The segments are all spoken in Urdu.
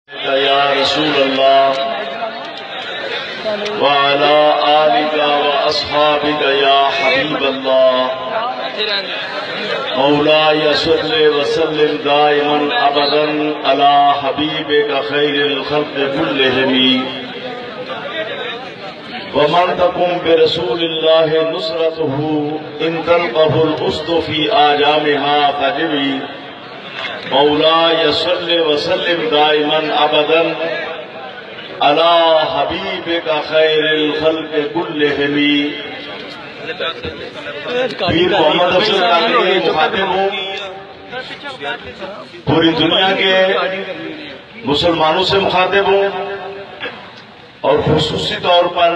يا رسول الله وعلى آلك وأصحابك يا حبيب الله مولاي صل وسلم دائما أبدا على حبيبك خير الخلق كلهم ومن تقم برسول الله نصرته إن تلقه الأسد في آجامها فجبي مولاي صل وسلم دائما ابدا على حبيبك خير الخلق كلهم پیر محمد افضل کانگڑی کے مخاطب ہوں، پوری دنیا کے مسلمانوں سے مخاطب ہوں اور خصوصی طور پر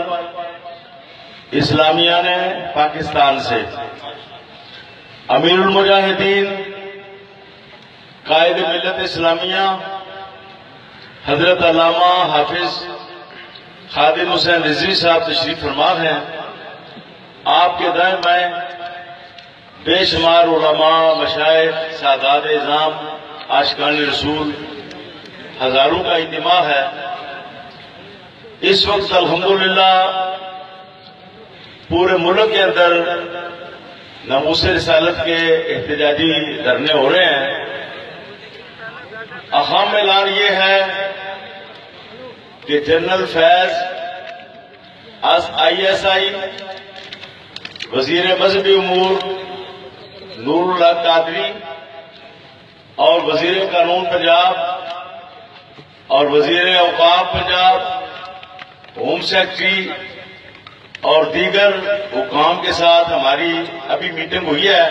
اسلامیہ نے پاکستان سے امیر المجاہدین قائد ملت اسلامیہ حضرت علامہ حافظ خادم حسین رضوی صاحب تشریف فرما ہیں۔ آپ کے دائیں بائیں بے شمار علماء، مشائخ، سادات اعظام، عاشقان رسول ہزاروں کا اجتماع ہے۔ اس وقت الحمدللہ پورے ملک کے اندر ناموس رسالت کے احتجاجی دھرنے ہو رہے ہیں۔ اہم اعلان یہ ہے کہ جنرل فیض ISI وزیر مذہبی امور نور اللہ قادری اور وزیر قانون پنجاب اور وزیر اوقاف پنجاب، ہوم سیکرٹری اور دیگر حکام کے ساتھ ہماری ابھی میٹنگ ہوئی ہے۔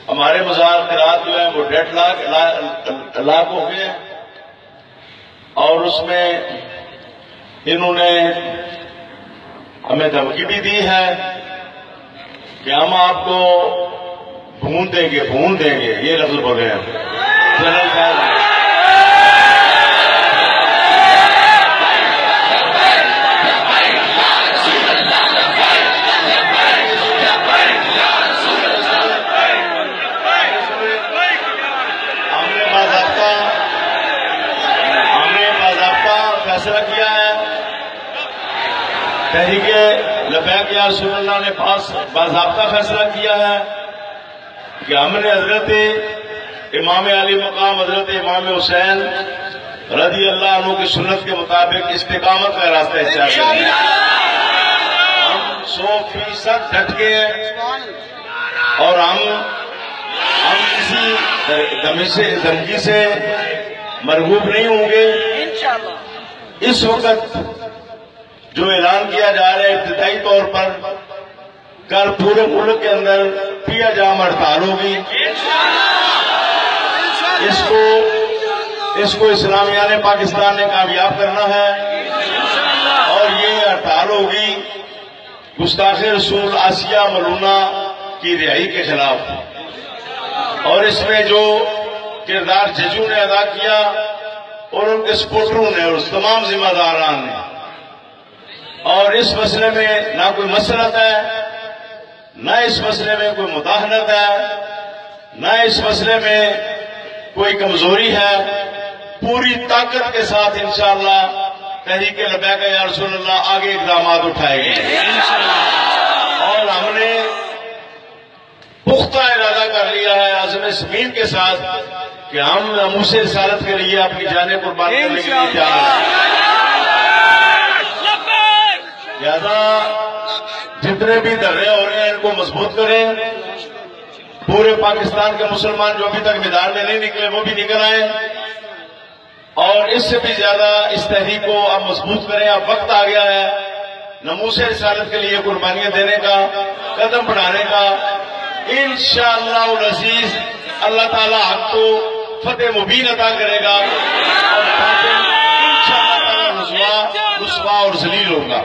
ہمارے مذاکرات جو ہیں وہ ڈیڈ لاک ہو گئے ہیں اور اس میں انہوں نے ہمیں دھمکی بھی دی ہے کہ ہم آپ کو بھون دیں گے، یہ لفظ بولے ہیں جنرل فیض۔ فیصلہ کیا ہے، تحریک لبیک یا رسول اللہ نے باضابطہ فیصلہ کیا ہے کہ ہم نے حضرت امام علی مقام حضرت امام حسین رضی اللہ عنہ کی سنت کے مطابق استقامت کا راستہ اختیار کرنا ہے۔ ہم 100% ڈٹ کے ہیں اور ہم کسی دھمکی سے مرغوب نہیں ہوں گے۔ اس وقت جو اعلان کیا جا رہا ہے ابتدائی طور پر کل پورے ملک کے اندر پیا جام ہڑتال ہوگی۔ اس کو اسلامیہ نے پاکستان نے کامیاب کرنا ہے اور یہ ہڑتال ہوگی گستاخ رسول آسیہ ملونہ کی رہائی کے خلاف، اور اس میں جو کردار ججو نے ادا کیا اور ان کے سپورٹروں نے اور تمام ذمہ داران نے، اور اس مسئلے میں نہ کوئی مسلط ہے، نہ اس مسئلے میں کوئی مداہنت ہے، نہ اس مسئلے میں کوئی کمزوری ہے۔ پوری طاقت کے ساتھ انشاءاللہ تحریک لبیک یا رسول اللہ آگے اقدامات اٹھائے گئے اور ہم نے پختہ ارادہ کر لیا ہے عزم سمیم کے ساتھ کہ ہم ناموس رسالت کے لیے اپنی جانیں قربان کرنے کے لیے تیار ہیں۔ لہذا جتنے بھی دھرنے ہو رہے ہیں ان کو مضبوط کریں۔ پورے پاکستان کے مسلمان جو ابھی تک میدان میں نہیں نکلے وہ بھی نکل آئیں اور اس سے بھی زیادہ اس تحریک کو اب مضبوط کریں۔ اب وقت آ گیا ہے ناموس رسالت کے لیے قربانیاں دینے کا، قدم بڑھانے کا۔ انشاءاللہ العزیز اللہ تعالی حق کو فتح مبین عطا کرے گا اور انشاءاللہ تعالی رسوا اور ذلیل ہوگا۔